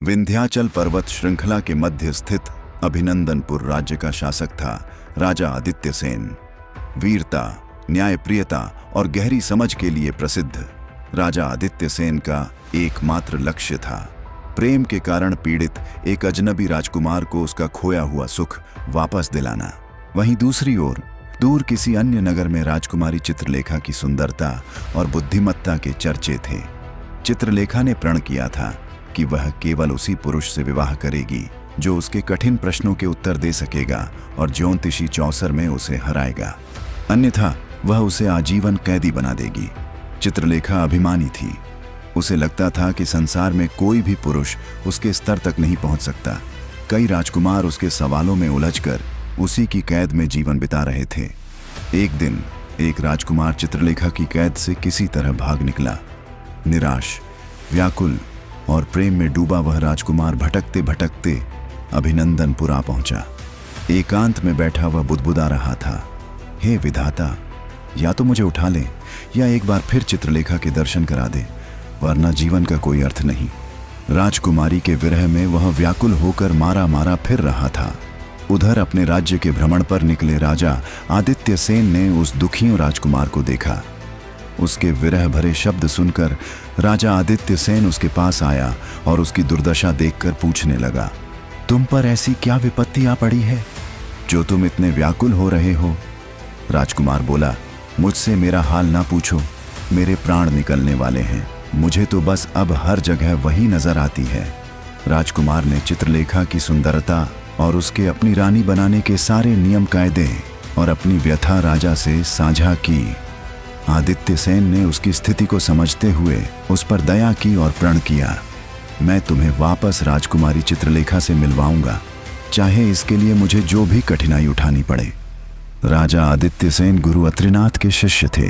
विंध्याचल पर्वत श्रृंखला के मध्य स्थित अभिनंदनपुर राज्य का शासक था राजा आदित्य सेन। वीरता, न्यायप्रियता और गहरी समझ के लिए प्रसिद्ध राजा आदित्य सेन का एकमात्र लक्ष्य था प्रेम के कारण पीड़ित एक अजनबी राजकुमार को उसका खोया हुआ सुख वापस दिलाना। वहीं दूसरी ओर दूर किसी अन्य नगर में राजकुमारी चित्रलेखा की सुंदरता और बुद्धिमत्ता के चर्चे थे। चित्रलेखा ने प्रण किया था कि वह केवल उसी पुरुष से विवाह करेगी जो उसके कठिन प्रश्नों के उत्तर दे सकेगा और ज्योतिषी चौसर में उसे हराएगा, अन्यथा वह उसे आजीवन कैदी बना देगी। चित्रलेखा अभिमानी थी। उसे लगता था कि संसार में कोई भी पुरुष उसके स्तर तक नहीं पहुंच सकता। कई राजकुमार उसके सवालों में उलझकर उसी की कैद में जीवन बिता रहे थे। एक दिन एक राजकुमार चित्रलेखा की कैद से किसी तरह भाग निकला। निराश, व्याकुल और प्रेम में डूबा वह राजकुमार भटकते भटकते अभिनंदनपुर आ पहुंचा। एकांत में बैठा वह बुदबुदा रहा था, हे विधाता, या तो मुझे उठा ले या एक बार फिर चित्रलेखा के दर्शन करा दे, वरना जीवन का कोई अर्थ नहीं। राजकुमारी के विरह में वह व्याकुल होकर मारा मारा फिर रहा था। उधर अपने राज्य के भ्रमण पर निकले राजा आदित्य सेन ने उस दुखियों राजकुमार को देखा। उसके विरह भरे शब्द सुनकर राजा आदित्य सेन उसके पास आया और उसकी दुर्दशा देखकर पूछने लगा, तुम पर ऐसी क्या विपत्ति आ पड़ी है जो तुम इतने व्याकुल हो रहे हो? राजकुमार बोला, मुझसे मेरा हाल ना पूछो, मेरे प्राण निकलने वाले हैं। मुझे तो बस अब हर जगह वही नजर आती है। राजकुमार ने चित्रलेखा की सुंदरता और उसके अपनी रानी बनाने के सारे नियम कायदे और अपनी व्यथा राजा से साझा की। आदित्य सेन ने उसकी स्थिति को समझते हुए उस पर दया की और प्रण किया, मैं तुम्हें वापस राजकुमारी चित्रलेखा से मिलवाऊंगा, चाहे इसके लिए मुझे जो भी कठिनाई उठानी पड़े। राजा आदित्य सेन गुरु अत्रिनाथ के शिष्य थे।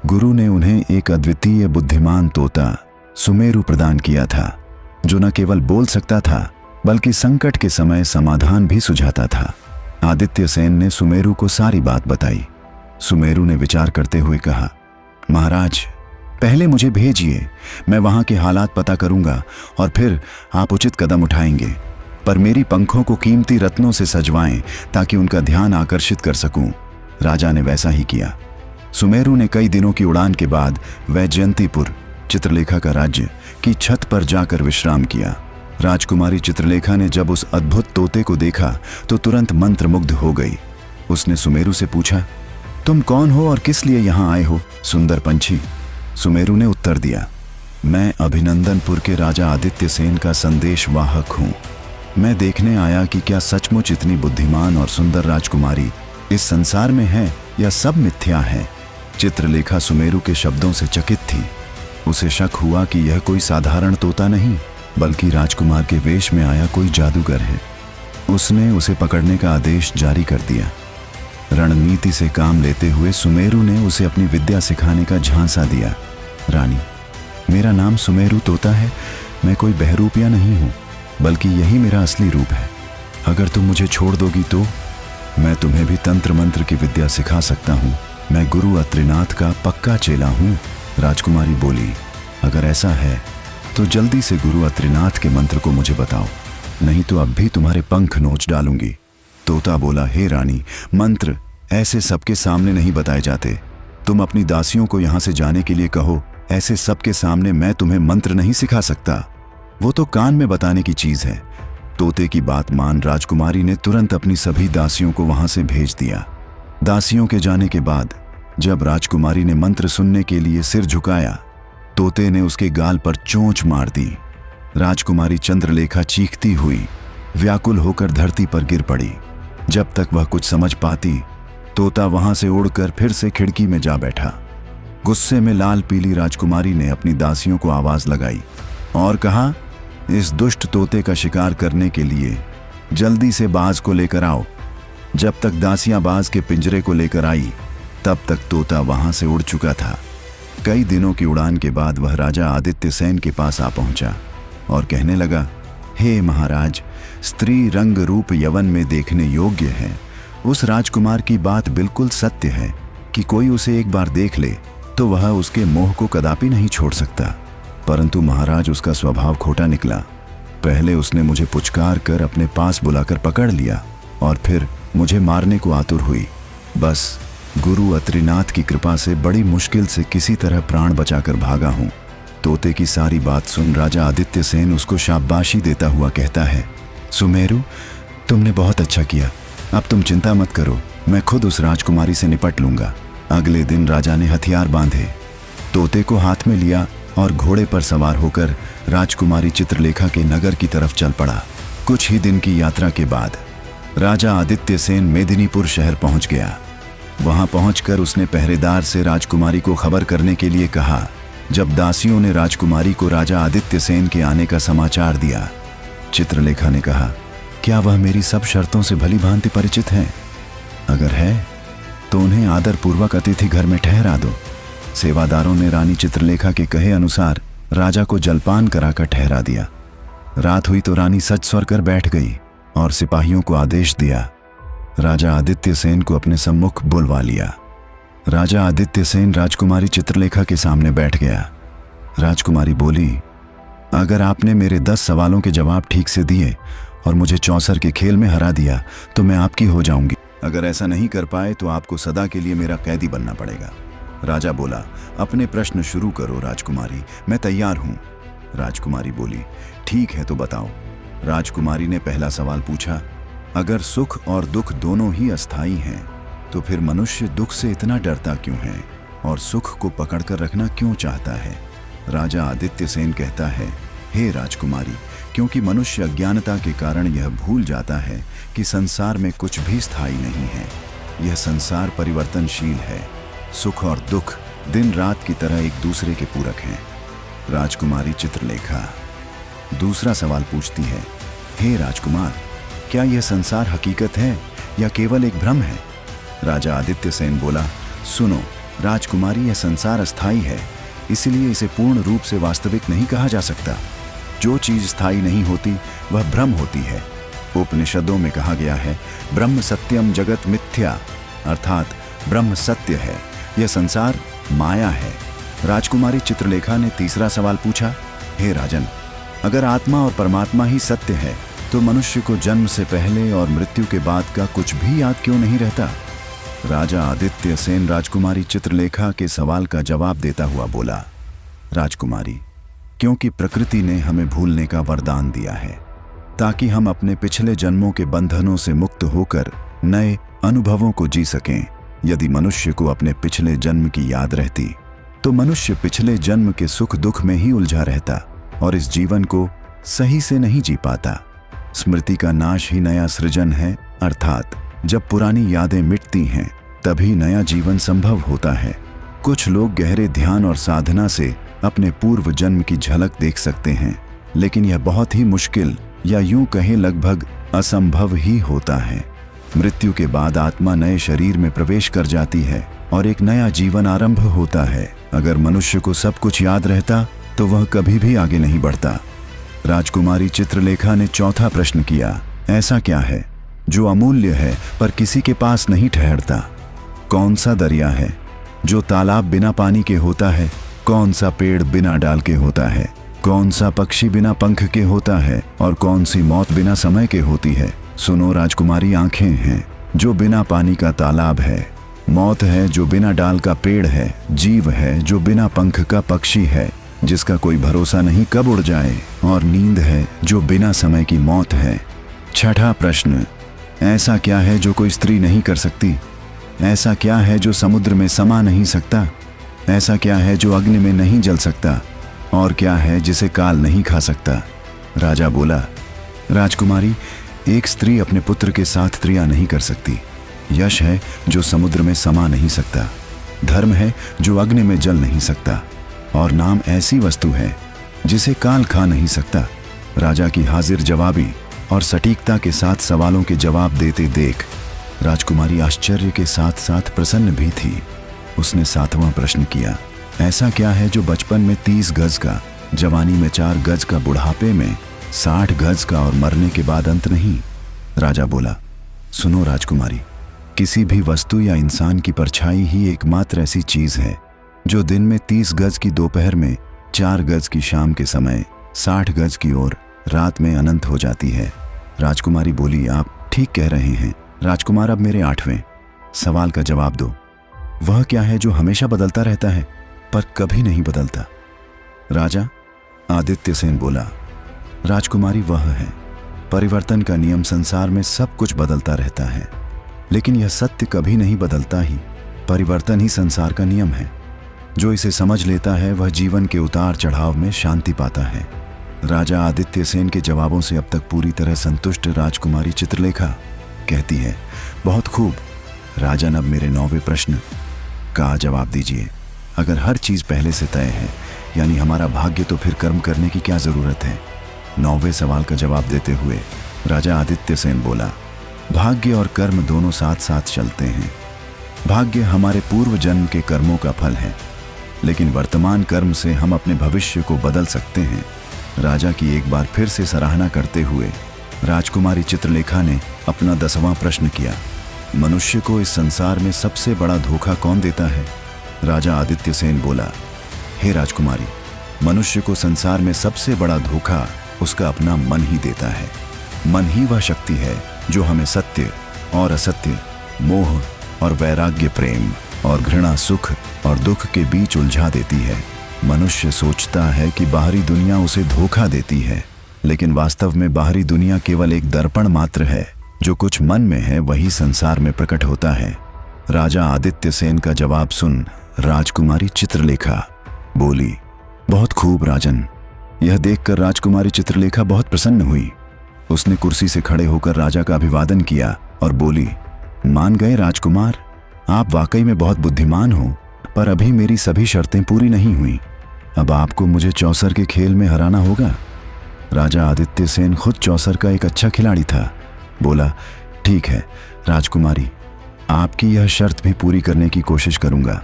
गुरु ने उन्हें एक अद्वितीय बुद्धिमान तोता सुमेरु प्रदान किया था, जो न केवल बोल सकता था बल्कि संकट के समय समाधान भी सुझाता था। आदित्य सेन ने सुमेरु को सारी बात बताई। सुमेरु ने विचार करते हुए कहा, महाराज, पहले मुझे भेजिए, मैं वहां के हालात पता करूंगा और फिर आप उचित कदम उठाएंगे, पर मेरी पंखों को कीमती रत्नों से सजवाएं ताकि उनका ध्यान आकर्षित कर सकूं। राजा ने वैसा ही किया। सुमेरु ने कई दिनों की उड़ान के बाद वैजयंतीपुर, चित्रलेखा का राज्य, की छत पर जाकर विश्राम किया। राजकुमारी चित्रलेखा ने जब उस अद्भुत तोते को देखा तो तुरंत मंत्रमुग्ध हो गई। उसने सुमेरु से पूछा, तुम कौन हो और किस लिए यहाँ आए हो, सुंदर पंछी? सुमेरु ने उत्तर दिया, मैं अभिनंदनपुर के राजा आदित्य सेन का संदेशवाहक हूँ। मैं देखने आया कि क्या सचमुच इतनी बुद्धिमान और सुंदर राजकुमारी इस संसार में है या सब मिथ्या है। चित्रलेखा सुमेरु के शब्दों से चकित थी। उसे शक हुआ कि यह कोई साधारण तोता नहीं बल्कि राजकुमार के वेश में आया कोई जादूगर है। उसने उसे पकड़ने का आदेश जारी कर दिया। रणनीति से काम लेते हुए सुमेरु ने उसे अपनी विद्या सिखाने का झांसा दिया। रानी, मेरा नाम सुमेरु तोता है। मैं कोई बहरूपिया नहीं हूँ, बल्कि यही मेरा असली रूप है। अगर तुम मुझे छोड़ दोगी तो मैं तुम्हें भी तंत्र मंत्र की विद्या सिखा सकता हूँ। मैं गुरु अत्रिनाथ का पक्का चेला हूँ। राजकुमारी बोली, अगर ऐसा है तो जल्दी से गुरु अत्रिनाथ के मंत्र को मुझे बताओ, नहीं तो अब भी तुम्हारे पंख नोच डालूंगी। तोता बोला, हे रानी, मंत्र ऐसे सबके सामने नहीं बताए जाते। तुम अपनी दासियों को यहाँ से जाने के लिए कहो। ऐसे सबके सामने मैं तुम्हें मंत्र नहीं सिखा सकता, वो तो कान में बताने की चीज है। तोते की बात मान राजकुमारी ने तुरंत अपनी सभी दासियों को वहां से भेज दिया। दासियों के जाने के बाद जब राजकुमारी ने मंत्र सुनने के लिए सिर झुकाया, तोते ने उसके गाल पर चोंच मार दी। राजकुमारी चंद्रलेखा चीखती हुई व्याकुल होकर धरती पर गिर पड़ी। जब तक वह कुछ समझ पाती, तोता वहां से उड़कर फिर से खिड़की में जा बैठा। गुस्से में लाल पीली राजकुमारी ने अपनी दासियों को आवाज लगाई और कहा, इस दुष्ट तोते का शिकार करने के लिए जल्दी से बाज को लेकर आओ। जब तक दासियां बाज के पिंजरे को लेकर आई, तब तक तोता वहां से उड़ चुका था। कई दिनों की उड़ान के बाद वह राजा आदित्य सेन के पास आ पहुंचा और कहने लगा, हे महाराज, स्त्री रंग रूप यवन में देखने योग्य है। उस राजकुमार की बात बिल्कुल सत्य है कि कोई उसे एक बार देख ले तो वह उसके मोह को कदापि नहीं छोड़ सकता, परंतु महाराज उसका स्वभाव खोटा निकला। पहले उसने मुझे पुचकार कर अपने पास बुलाकर पकड़ लिया और फिर मुझे मारने को आतुर हुई। बस गुरु अत्रिनाथ की कृपा से बड़ी मुश्किल से किसी तरह प्राण बचाकर भागा हूँ। तोते की सारी बात सुन राजा आदित्य सेन उसको शाबाशी देता हुआ कहता है, सुमेरु, तुमने बहुत अच्छा किया। अब तुम चिंता मत करो, मैं खुद उस राजकुमारी से निपट लूंगा। अगले दिन राजा ने हथियार बांधे, तोते को हाथ में लिया और घोड़े पर सवार होकर राजकुमारी चित्रलेखा के नगर की तरफ चल पड़ा। कुछ ही दिन की यात्रा के बाद राजा आदित्य सेन मेदिनीपुर शहर पहुंच गया। वहां पहुंचकर उसने पहरेदार से राजकुमारी को खबर करने के लिए कहा। जब दासियों ने राजकुमारी को राजा आदित्य सेन के आने का समाचार दिया, चित्रलेखा ने कहा, क्या वह मेरी सब शर्तों से भली भांति परिचित हैं? अगर है तो उन्हें आदरपूर्वक अतिथि घर में ठहरा दो। सेवादारों ने रानी चित्रलेखा के कहे अनुसार राजा को जलपान कराकर ठहरा दिया। रात हुई तो रानी सज स्वर कर बैठ गई और सिपाहियों को आदेश दिया। राजा आदित्य सेन को अपने सम्मुख बुलवा लिया। राजा आदित्य सेन राजकुमारी चित्रलेखा के सामने बैठ गया। राजकुमारी बोली, अगर आपने मेरे 10 सवालों के जवाब ठीक से दिए और मुझे चौसर के खेल में हरा दिया तो मैं आपकी हो जाऊंगी। अगर ऐसा नहीं कर पाए तो आपको सदा के लिए मेरा कैदी बनना पड़ेगा। राजा बोला, अपने प्रश्न शुरू करो राजकुमारी, मैं तैयार हूं। राजकुमारी बोली, ठीक है तो बताओ। राजकुमारी ने पहला सवाल पूछा, अगर सुख और दुख दोनों ही अस्थाई हैं तो फिर मनुष्य दुख से इतना डरता क्यों है और सुख को पकड़कर रखना क्यों चाहता है? राजा आदित्य सेन कहता है, हे राजकुमारी, क्योंकि मनुष्य अज्ञानता के कारण यह भूल जाता है कि संसार में कुछ भी स्थायी नहीं है। यह संसार परिवर्तनशील है। सुख और दुख दिन रात की तरह एक दूसरे के पूरक हैं। राजकुमारी चित्रलेखा दूसरा सवाल पूछती है, हे राजकुमार, क्या यह संसार हकीकत है या केवल एक भ्रम है? राजा आदित्य सेन बोला, सुनो राजकुमारी, यह संसार अस्थाई है, इसलिए इसे पूर्ण रूप से वास्तविक नहीं कहा जा सकता। जो चीज स्थायी नहीं होती वह भ्रम होती है। उपनिषदों में कहा गया है, ब्रह्म सत्यम जगत मिथ्या, अर्थात ब्रह्म सत्य है, यह संसार माया है। राजकुमारी चित्रलेखा ने तीसरा सवाल पूछा, हे राजन, अगर आत्मा और परमात्मा ही सत्य है तो मनुष्य को जन्म से पहले और मृत्यु के बाद का कुछ भी याद क्यों नहीं रहता? राजा आदित्य सेन राजकुमारी चित्रलेखा के सवाल का जवाब देता हुआ बोला, राजकुमारी, क्योंकि प्रकृति ने हमें भूलने का वरदान दिया है ताकि हम अपने पिछले जन्मों के बंधनों से मुक्त होकर नए अनुभवों को जी सकें। यदि मनुष्य को अपने पिछले जन्म की याद रहती तो मनुष्य पिछले जन्म के सुख दुख में ही उलझा रहता और इस जीवन को सही से नहीं जी पाता। स्मृति का नाश ही नया सृजन है, अर्थात जब पुरानी यादें मिटती हैं तभी नया जीवन संभव होता है। कुछ लोग गहरे ध्यान और साधना से अपने पूर्व जन्म की झलक देख सकते हैं, लेकिन यह बहुत ही मुश्किल या यूं कहें लगभग असंभव ही होता है। मृत्यु के बाद आत्मा नए शरीर में प्रवेश कर जाती है और एक नया जीवन आरंभ होता है। अगर मनुष्य को सब कुछ याद रहता तो वह कभी भी आगे नहीं बढ़ता। राजकुमारी चित्रलेखा ने चौथा प्रश्न किया, ऐसा क्या है जो अमूल्य है पर किसी के पास नहीं ठहरता? कौन सा दरिया है जो तालाब बिना पानी के होता है? कौन सा पेड़ बिना डाल के होता है? कौन सा पक्षी बिना पंख के होता है? और कौन सी मौत बिना समय के होती है? सुनो राजकुमारी, आंखें हैं जो बिना पानी का तालाब है, मौत है जो बिना डाल का पेड़ है, जीव है जो बिना पंख का पक्षी है जिसका कोई भरोसा नहीं कब उड़ जाए, और नींद है जो बिना समय की मौत है। छठा प्रश्न, ऐसा क्या है जो कोई स्त्री नहीं कर सकती? ऐसा क्या है जो समुद्र में समा नहीं सकता? ऐसा क्या है जो अग्नि में नहीं जल सकता? और क्या है जिसे काल नहीं खा सकता? राजा बोला, राजकुमारी, एक स्त्री अपने पुत्र के साथ क्रिया नहीं कर सकती। यश है जो समुद्र में समा नहीं सकता। धर्म है जो अग्नि में जल नहीं सकता। और नाम ऐसी वस्तु है जिसे काल खा नहीं सकता। राजा की हाजिर जवाबी और सटीकता के साथ सवालों के जवाब देते देख राजकुमारी आश्चर्य के साथ साथ प्रसन्न भी थी। उसने 7वां प्रश्न किया, ऐसा क्या है जो बचपन में 30 गज का, जवानी में 4 गज का, बुढ़ापे में 60 गज का और मरने के बाद अंत नहीं? राजा बोला, सुनो राजकुमारी, किसी भी वस्तु या इंसान की परछाई ही एकमात्र ऐसी चीज है जो दिन में 30 गज की दोपहर में, 4 गज की शाम के समय, 60 गज की ओर रात में अनंत हो जाती है। राजकुमारी बोली, आप ठीक कह रहे हैं राजकुमार। अब मेरे 8वें सवाल का जवाब दो। वह क्या है जो हमेशा बदलता रहता है पर कभी नहीं बदलता? राजा आदित्य सेन बोला, राजकुमारी वह है परिवर्तन का नियम। संसार में सब कुछ बदलता रहता है, लेकिन यह सत्य कभी नहीं बदलता ही परिवर्तन ही संसार का नियम है। जो इसे समझ लेता है वह जीवन के उतार चढ़ाव में शांति पाता है। राजा आदित्य सेन के जवाबों से अब तक पूरी तरह संतुष्ट राजकुमारी चित्रलेखा कहती है, बहुत खूब राजन, अब मेरे 9वें प्रश्न का जवाब दीजिए। अगर हर चीज पहले से तय है यानी हमारा भाग्य, तो फिर कर्म करने की क्या जरूरत है? 9वें सवाल का जवाब देते हुए राजा आदित्य सेन बोला, भाग्य और कर्म दोनों साथ साथ चलते हैं। भाग्य हमारे पूर्व जन्म के कर्मों का फल है, लेकिन वर्तमान कर्म से हम अपने भविष्य को बदल सकते हैं। राजा की एक बार फिर से सराहना करते हुए राजकुमारी चित्रलेखा ने अपना 10वां प्रश्न किया, मनुष्य को इस संसार में सबसे बड़ा धोखा कौन देता है? राजा आदित्य सेन बोला, हे राजकुमारी, मनुष्य को संसार में सबसे बड़ा धोखा उसका अपना मन ही देता है। मन ही वह शक्ति है जो हमें सत्य और असत्य, मोह और वैराग्य, प्रेम और घृणा, सुख और दुख के बीच उलझा देती है। मनुष्य सोचता है कि बाहरी दुनिया उसे धोखा देती है, लेकिन वास्तव में बाहरी दुनिया केवल एक दर्पण मात्र है। जो कुछ मन में है वही संसार में प्रकट होता है। राजा आदित्य सेन का जवाब सुन राजकुमारी चित्रलेखा बोली, बहुत खूब राजन। यह देखकर राजकुमारी चित्रलेखा बहुत प्रसन्न हुई। उसने कुर्सी से खड़े होकर राजा का अभिवादन किया और बोली, मान गए राजकुमार, आप वाकई में बहुत बुद्धिमान हो, पर अभी मेरी सभी शर्तें पूरी नहीं हुई। अब आपको मुझे चौसर के खेल में हराना होगा। राजा आदित्य सेन खुद चौसर का एक अच्छा खिलाड़ी था। बोला, ठीक है राजकुमारी, आपकी यह शर्त भी पूरी करने की कोशिश करूंगा।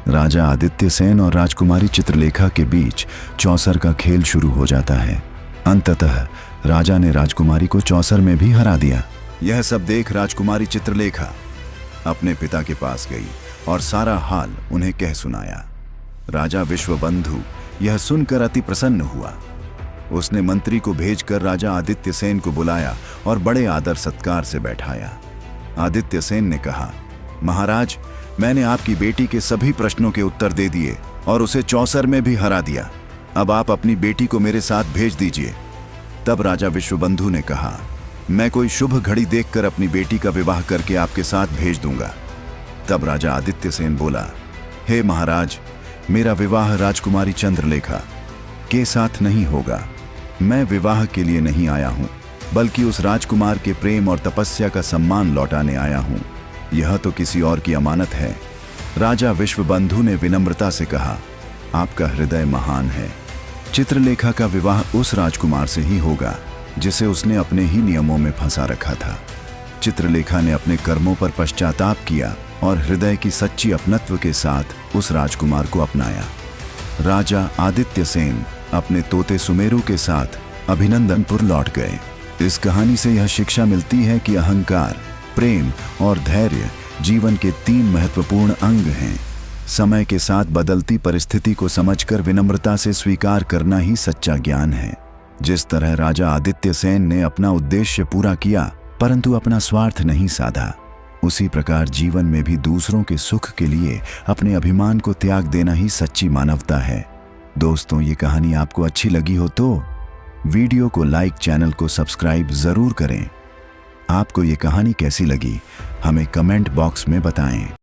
राजा आदित्य सेन और राजकुमारी चित्रलेखा के बीच चौसर का खेल शुरू हो जाता है। अंततः राजा ने राजकुमारी को चौसर में भी हरा दिया। यह सब देख राजकुमारी चित्रलेखा अपने पिता के पास गई और सारा हाल उन्हें कह सुनाया। राजा विश्वबंधु यह सुनकर अति प्रसन्न हुआ। उसने मंत्री को भेजकर राजा आदित्य सेन को बुलाया और बड़े आदर सत्कार से बैठाया। आदित्य सेन ने कहा, महाराज, मैंने आपकी बेटी के सभी प्रश्नों के उत्तर दे दिए और उसे चौसर में भी हरा दिया। अब आप अपनी बेटी को मेरे साथ भेज दीजिए। तब राजा विश्वबंधु ने कहा, मैं कोई शुभ घड़ी देखकर अपनी बेटी का विवाह करके आपके साथ भेज दूंगा। तब राजा आदित्य सेन बोला, हे महाराज, मेरा विवाह राजकुमारी चंद्रलेखा के साथ नहीं होगा। मैं विवाह के लिए नहीं आया हूं, बल्कि उस राजकुमार के प्रेम और तपस्या का सम्मान लौटाने आया हूं। यह तो किसी और की अमानत है। राजा विश्वबंधु ने विनम्रता से कहा, आपका हृदय महान है। चित्रलेखा का विवाह उस राजकुमार से ही होगा जिसे उसने अपने ही नियमों में फंसा रखा था। चित्रलेखा ने अपने कर्मों पर पश्चाताप किया और हृदय की सच्ची अपनत्व के साथ उस राजकुमार को अपनाया। राजा आदित्य सेन अपने तोते सुमेरु के साथ अभिनंदनपुर लौट गए। इस कहानी से यह शिक्षा मिलती है कि अहंकार, प्रेम और धैर्य जीवन के 3 महत्वपूर्ण अंग हैं। समय के साथ बदलती परिस्थिति को समझकर विनम्रता से स्वीकार करना ही सच्चा ज्ञान है। जिस तरह राजा आदित्य सेन ने अपना उद्देश्य पूरा किया परंतु अपना स्वार्थ नहीं साधा, उसी प्रकार जीवन में भी दूसरों के सुख के लिए अपने अभिमान को त्याग देना ही सच्ची मानवता है। दोस्तों, ये कहानी आपको अच्छी लगी हो तो वीडियो को लाइक, चैनल को सब्सक्राइब जरूर करें। आपको ये कहानी कैसी लगी हमें कमेंट बॉक्स में बताएं।